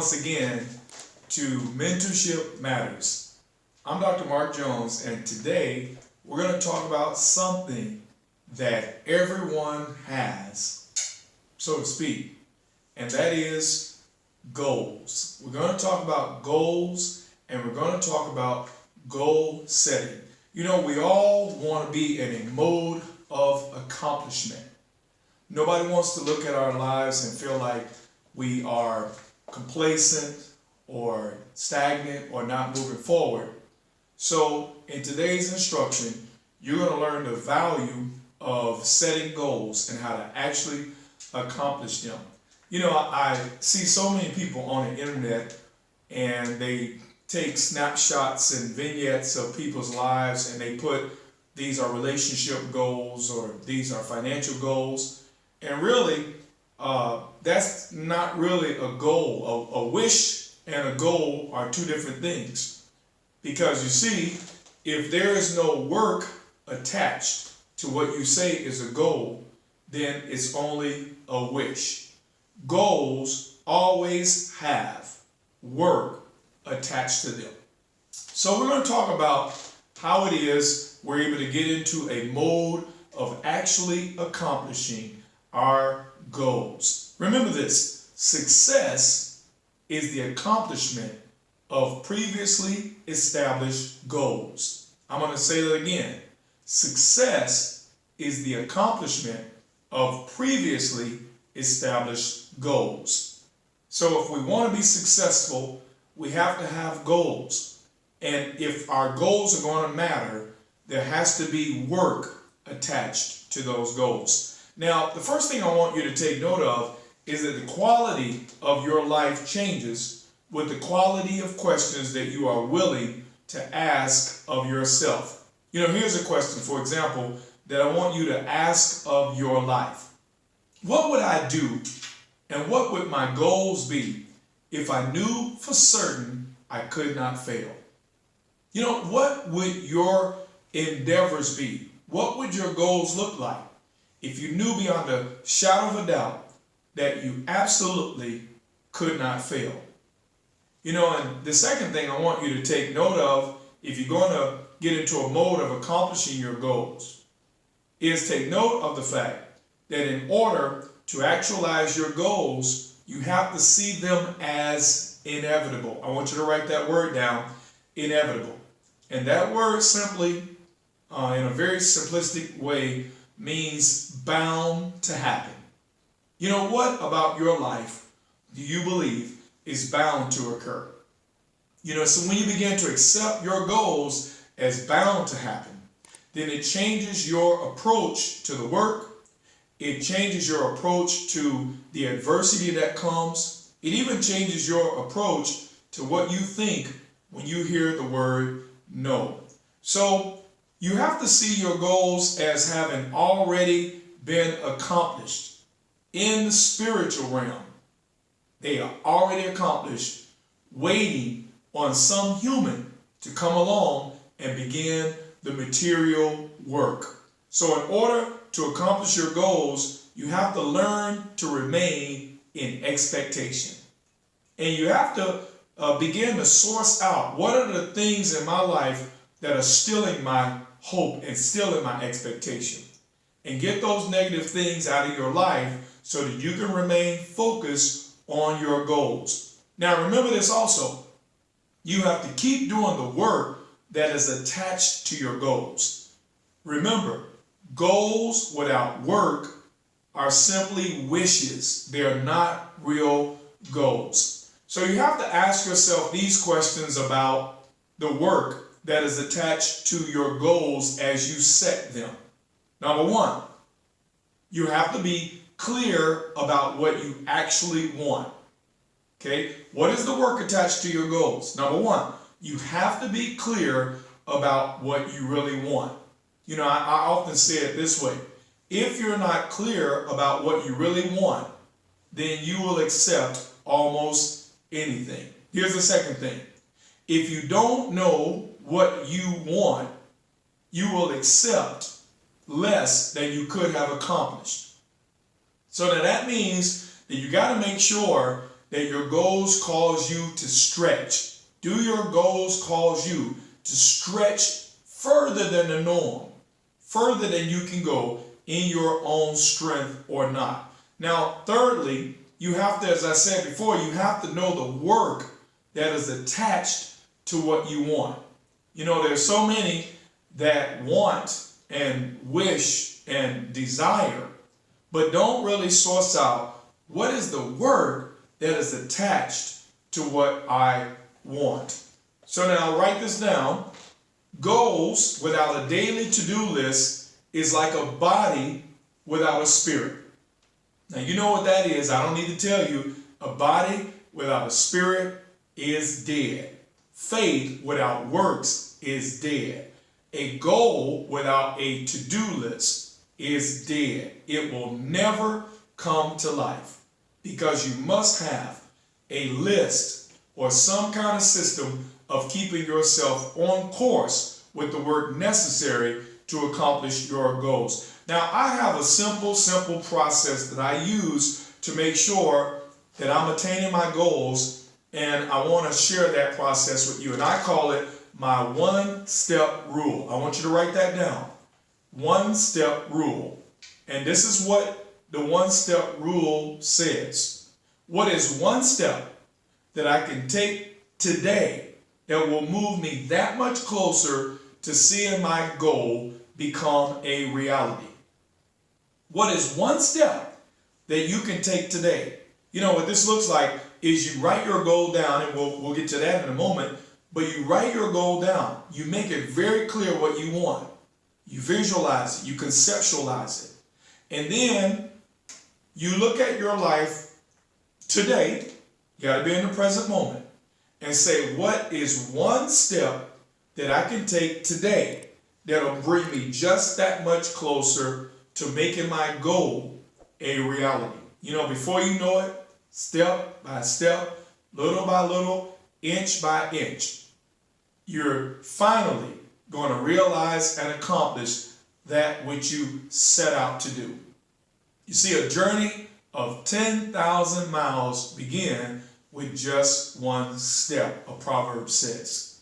once again to Mentorship Matters. I'm Dr. Mark Jones, and today we're going to talk about something that everyone has, so to speak, and that is goals. We're going to talk about goals, and we're going to talk about goal setting. You know, we all want to be in a mode of accomplishment. Nobody wants to look at our lives and feel like we are complacent or stagnant or not moving forward. So in today's instruction, you're going to learn the value of setting goals and how to actually accomplish them. You know, I see so many people on the internet and they take snapshots and vignettes of people's lives and they put these are relationship goals or these are financial goals. And really, that's not really a goal. A wish and a goal are two different things. Because you see, if there is no work attached to what you say is a goal, then it's only a wish. Goals always have work attached to them. So we're going to talk about how it is we're able to get into a mode of actually accomplishing our goals. Remember this, success is the accomplishment of previously established goals. I'm going to say that again. Success is the accomplishment of previously established goals. So if we want to be successful, we have to have goals. And if our goals are going to matter, there has to be work attached to those goals. Now, the first thing I want you to take note of is that the quality of your life changes with the quality of questions that you are willing to ask of yourself. You know, here's a question, for example, that I want you to ask of your life. What would I do and what would my goals be if I knew for certain I could not fail? You know, what would your endeavors be? What would your goals look like if you knew beyond a shadow of a doubt that you absolutely could not fail? You know, and the second thing I want you to take note of if you're going to get into a mode of accomplishing your goals is take note of the fact that in order to actualize your goals, you have to see them as inevitable. I want you to write that word down, inevitable. And that word simply, in a very simplistic way, means bound to happen. You know, what about your life do you believe is bound to occur? You know, so when you begin to accept your goals as bound to happen, then it changes your approach to the work. It changes your approach to the adversity that comes. It even changes your approach to what you think when you hear the word no. So you have to see your goals as having already been accomplished in the spiritual realm. They are already accomplished, waiting on some human to come along and begin the material work. So in order to accomplish your goals, you have to learn to remain in expectation. And you have to begin to source out what are the things in my life that are stealing my hope and stealing my expectation. And get those negative things out of your life so that you can remain focused on your goals. Now remember this also. You have to keep doing the work that is attached to your goals. Remember, goals without work are simply wishes. They are not real goals. So you have to ask yourself these questions about the work that is attached to your goals as you set them. Number one, you have to be clear about what you actually want. Okay, what is the work attached to your goals? Number one, you have to be clear about what you really want. You know, I often say it this way. If you're not clear about what you really want, then you will accept almost anything. Here's the second thing. If you don't know what you want, you will accept less than you could have accomplished. So now that means that you got to make sure that your goals cause you to stretch? Do your goals cause you to stretch further than the norm, further than you can go in your own strength or not? Now, thirdly, you have to, as I said before, you have to know the work that is attached to what you want. You know, there's so many that want and wish and desire, but don't really source out what is the work that is attached to what I want. So now write this down. Goals without a daily to-do list is like a body without a spirit. Now you know what that is. I don't need to tell you. A body without a spirit is dead. Faith without works is dead. A goal without a to-do list is dead. It will never come to life because you must have a list or some kind of system of keeping yourself on course with the work necessary to accomplish your goals. Now, I have a simple process that I use to make sure that I'm attaining my goals, and I want to share that process with you. And I call it my one-step rule. I want you to write that down. One-step rule. And this is what the one-step rule says. What is one step that I can take today that will move me that much closer to seeing my goal become a reality? What is one step that you can take today? You know, what this looks like is you write your goal down, and we'll get to that in a moment, but you write your goal down. You make it very clear what you want. You visualize it, you conceptualize it. And then you look at your life today, you got to be in the present moment, and say, what is one step that I can take today that'll bring me just that much closer to making my goal a reality? You know, before you know it, step by step, little by little, inch by inch, you're finally going to realize and accomplish that which you set out to do. You see, a journey of 10,000 miles begin with just one step, a proverb says.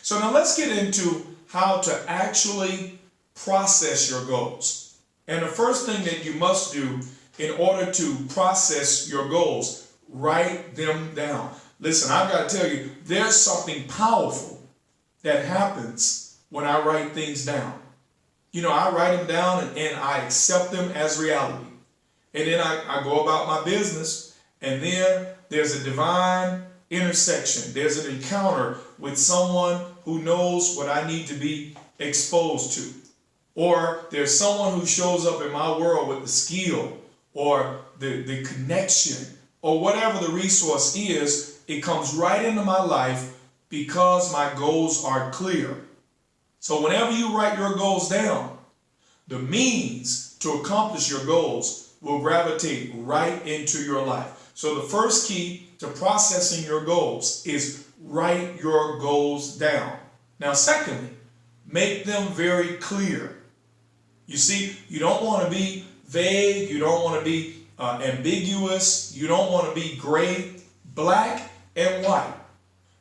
So now let's get into how to actually process your goals. And the first thing that you must do in order to process your goals, write them down. Listen, I've got to tell you, there's something powerful that happens when I write things down. You know, I write them down and I accept them as reality. And then I go about my business, and then there's a divine intersection. There's an encounter with someone who knows what I need to be exposed to. Or there's someone who shows up in my world with the skill or the connection or whatever the resource is. It comes right into my life because my goals are clear. So whenever you write your goals down, the means to accomplish your goals will gravitate right into your life. So the first key to processing your goals is write your goals down. Now, secondly, make them very clear. You see, you don't want to be vague. You don't want to be ambiguous. You don't want to be gray, black, and white.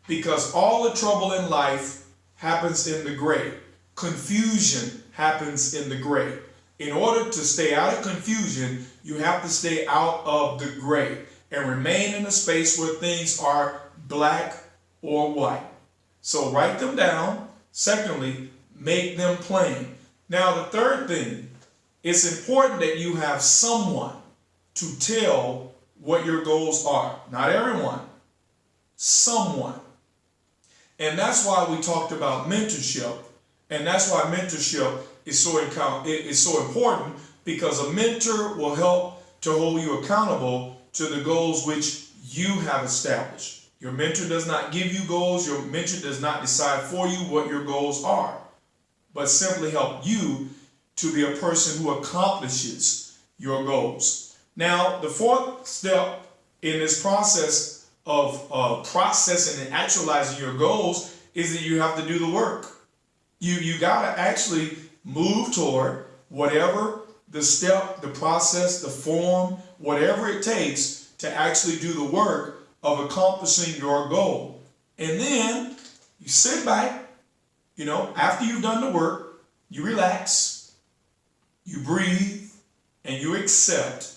Because all the trouble in life happens in the gray. Confusion happens in the gray. In order to stay out of confusion, you have to stay out of the gray and remain in a space where things are black or white. So write them down. Secondly, make them plain. Now, the third thing, it's important that you have someone to tell what your goals are. Not everyone, someone. And that's why we talked about mentorship. And that's why mentorship is so important, because a mentor will help to hold you accountable to the goals which you have established. Your mentor does not give you goals. Your mentor does not decide for you what your goals are, but simply help you to be a person who accomplishes your goals. Now, the fourth step in this process of processing and actualizing your goals is that you have to do the work. You got to actually move toward whatever the step, the process, the form, whatever it takes to actually do the work of accomplishing your goal. And then you sit back, after you've done the work, you relax, you breathe, and you accept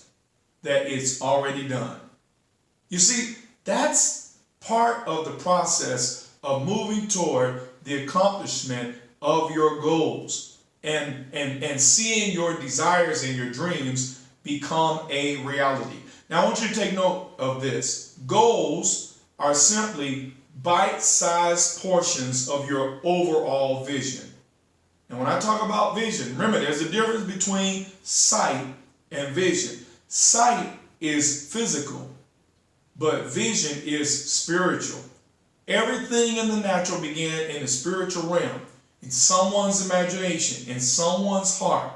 that it's already done. You see, that's part of the process of moving toward the accomplishment of your goals and seeing your desires and your dreams become a reality. Now, I want you to take note of this. Goals are simply bite-sized portions of your overall vision. And when I talk about vision, remember, there's a difference between sight and vision. Sight is physical, but vision is spiritual. Everything in the natural began in the spiritual realm, in someone's imagination, in someone's heart.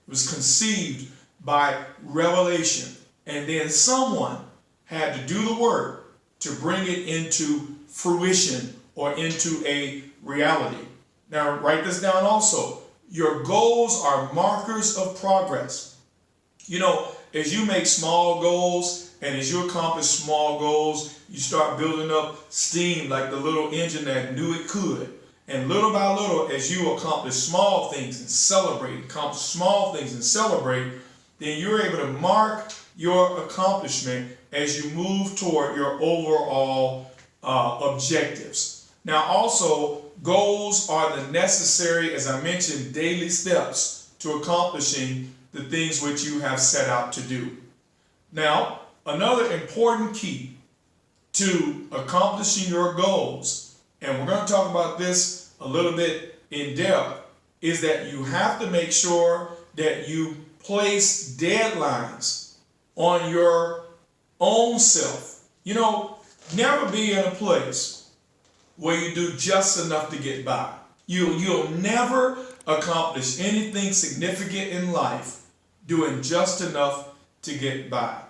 It was conceived by revelation. And then someone had to do the work to bring it into fruition or into a reality. Now, write this down also. Your goals are markers of progress. As you make small goals and as you accomplish small goals, you start building up steam like the little engine that knew it could. And little by little, as you accomplish small things and accomplish small things and celebrate, then you're able to mark your accomplishment as you move toward your overall objectives. Now, also, goals are the necessary, as I mentioned, daily steps to accomplishing the things which you have set out to do. Now, another important key to accomplishing your goals, and we're going to talk about this a little bit in depth, is that you have to make sure that you place deadlines on your own self. Never be in a place where you do just enough to get by. You'll never accomplish anything significant in life doing just enough to get by.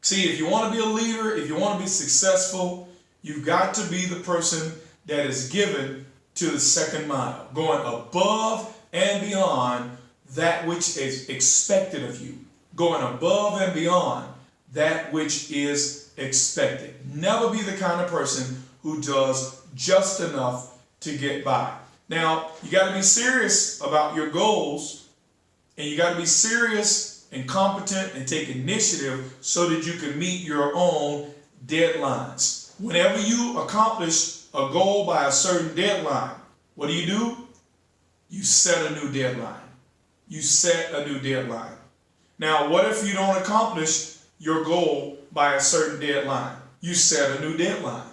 See, if you want to be a leader, if you want to be successful, you've got to be the person that is given to the second mile, going above and beyond that which is expected of you, going above and beyond that which is expected. Never be the kind of person who does just enough to get by. Now, you got to be serious about your goals, and you got to be serious and competent and take initiative so that you can meet your own deadlines. Whenever you accomplish a goal by a certain deadline, what do? You set a new deadline. You set a new deadline. Now, what if you don't accomplish your goal by a certain deadline? You set a new deadline.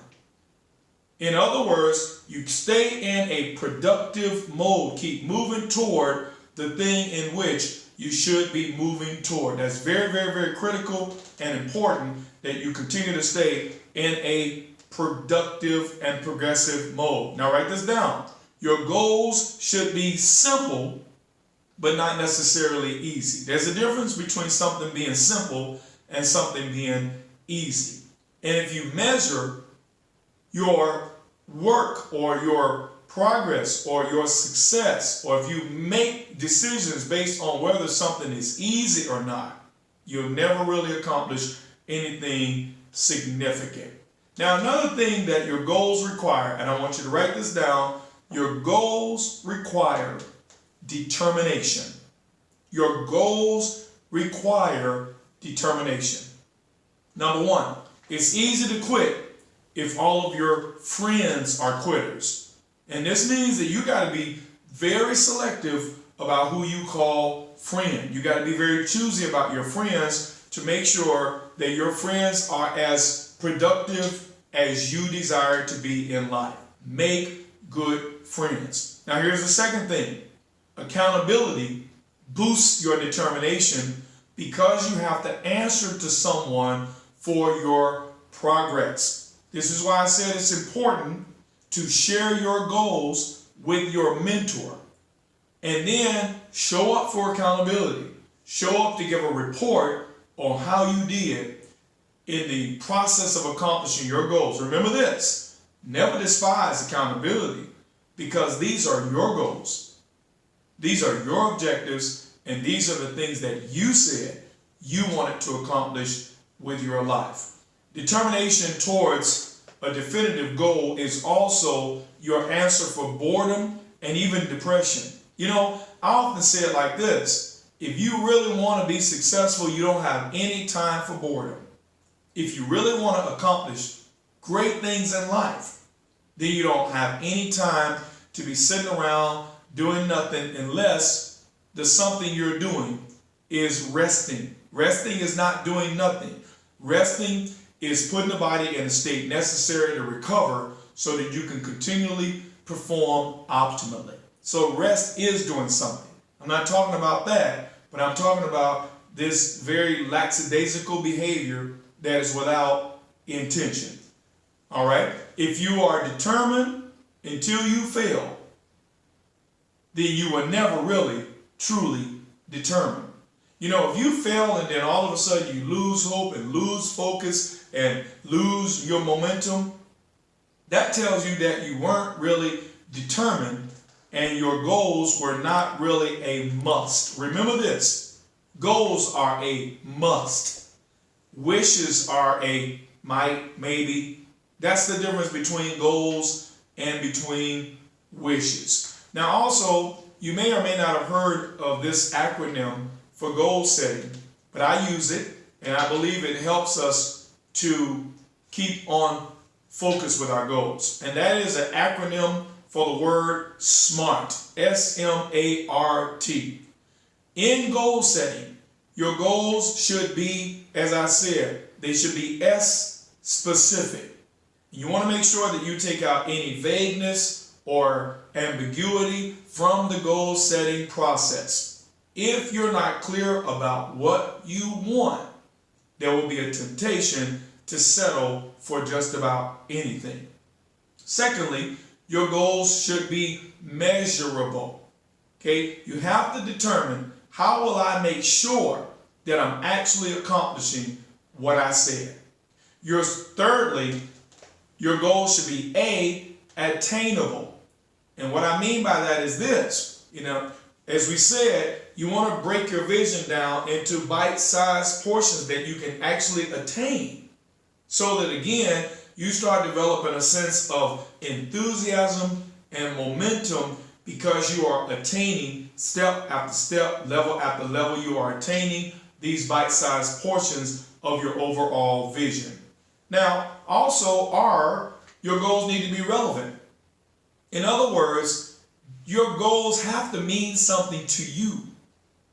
In other words, you stay in a productive mode. Keep moving toward the thing in which you should be moving toward. That's very, very, very critical and important that you continue to stay in a productive and progressive mode. Now, write this down. Your goals should be simple, but not necessarily easy. There's a difference between something being simple and something being easy. And if you measure your work or your progress or your success, or if you make decisions based on whether something is easy or not, you'll never really accomplish anything significant. Now, another thing that your goals require, and I want you to write this down, your goals require determination. Your goals require determination. Number one, it's easy to quit if all of your friends are quitters. And this means that you got to be very selective about who you call friend. You got to be very choosy about your friends to make sure that your friends are as productive as you desire to be in life. Make good friends. Now, here's the second thing. Accountability boosts your determination because you have to answer to someone for your progress. This is why I said it's important to share your goals with your mentor, and then show up for accountability. Show up to give a report on how you did in the process of accomplishing your goals. Remember this, never despise accountability, because these are your goals. These are your objectives, and these are the things that you said you wanted to accomplish with your life. Determination towards a definitive goal is also your answer for boredom and even depression. You know, I often say it like this: if you really want to be successful, you don't have any time for boredom. If you really want to accomplish great things in life, then you don't have any time to be sitting around doing nothing unless the something you're doing is resting. Resting is not doing nothing. Resting is putting the body in a state necessary to recover so that you can continually perform optimally. So rest is doing something. I'm not talking about that, but I'm talking about this very lackadaisical behavior that is without intention. All right? If you are determined until you fail, then you were never really, truly determined. You know, if you fail and then all of a sudden you lose hope and lose focus and lose your momentum, that tells you that you weren't really determined and your goals were not really a must. Remember this: goals are a must. Wishes are a might, maybe. That's the difference between goals and between wishes. Now also, you may or may not have heard of this acronym for goal setting, but I use it and I believe it helps us to keep on focus with our goals. And that is an acronym for the word SMART, S-M-A-R-T. In goal setting, your goals should be, as I said, they should be S specific. You want to make sure that you take out any vagueness or ambiguity from the goal setting process. If you're not clear about what you want, there will be a temptation to settle for just about anything. Secondly, your goals should be measurable. Okay? You have to determine, how will I make sure that I'm actually accomplishing what I said? Thirdly, your goal should be attainable. And what I mean by that is this: as we said, you want to break your vision down into bite-sized portions that you can actually attain, so that again, you start developing a sense of enthusiasm and momentum because you are attaining step after step, level after level. You are attaining these bite-sized portions of your overall vision. Now, also, your goals need to be relevant. In other words, your goals have to mean something to you.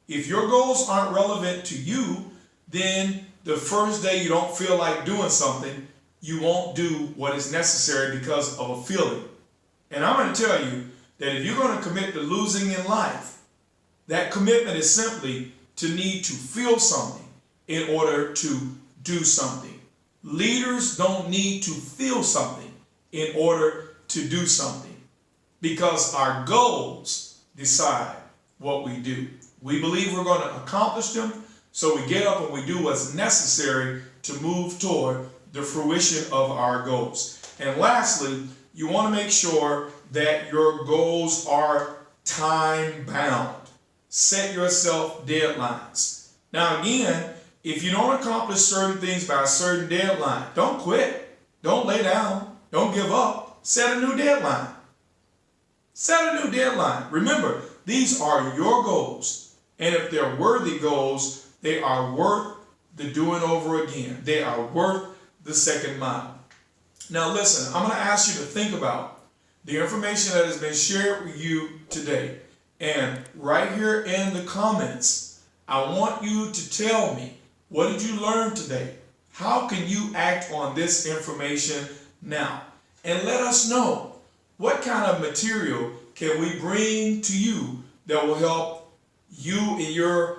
If your goals aren't relevant to you, then the first day you don't feel like doing something, you won't do what is necessary because of a feeling. And I'm going to tell you that if you're going to commit to losing in life, that commitment is simply to need to feel something in order to do something. Leaders don't need to feel something in order to do something, because our goals decide what we do. We believe we're going to accomplish them, so we get up and we do what's necessary to move toward the fruition of our goals. And lastly, you want to make sure that your goals are time bound. Set yourself deadlines. Now again, if you don't accomplish certain things by a certain deadline, don't quit. Don't lay down. Don't give up. Set a new deadline. Set a new deadline. Remember, these are your goals. And if they're worthy goals, they are worth the doing over again. They are worth the second mile. Now listen, I'm going to ask you to think about the information that has been shared with you today. And right here in the comments, I want you to tell me, what did you learn today? How can you act on this information now? And let us know, what kind of material can we bring to you that will help you in your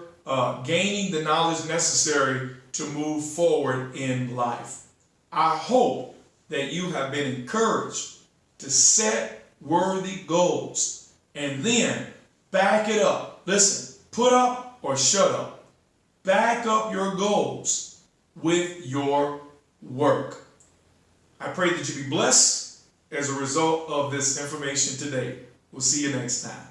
gaining the knowledge necessary to move forward in life. I hope that you have been encouraged to set worthy goals and then back it up. Listen, put up or shut up. Back up your goals with your work. I pray that you be blessed as a result of this information today. We'll see you next time.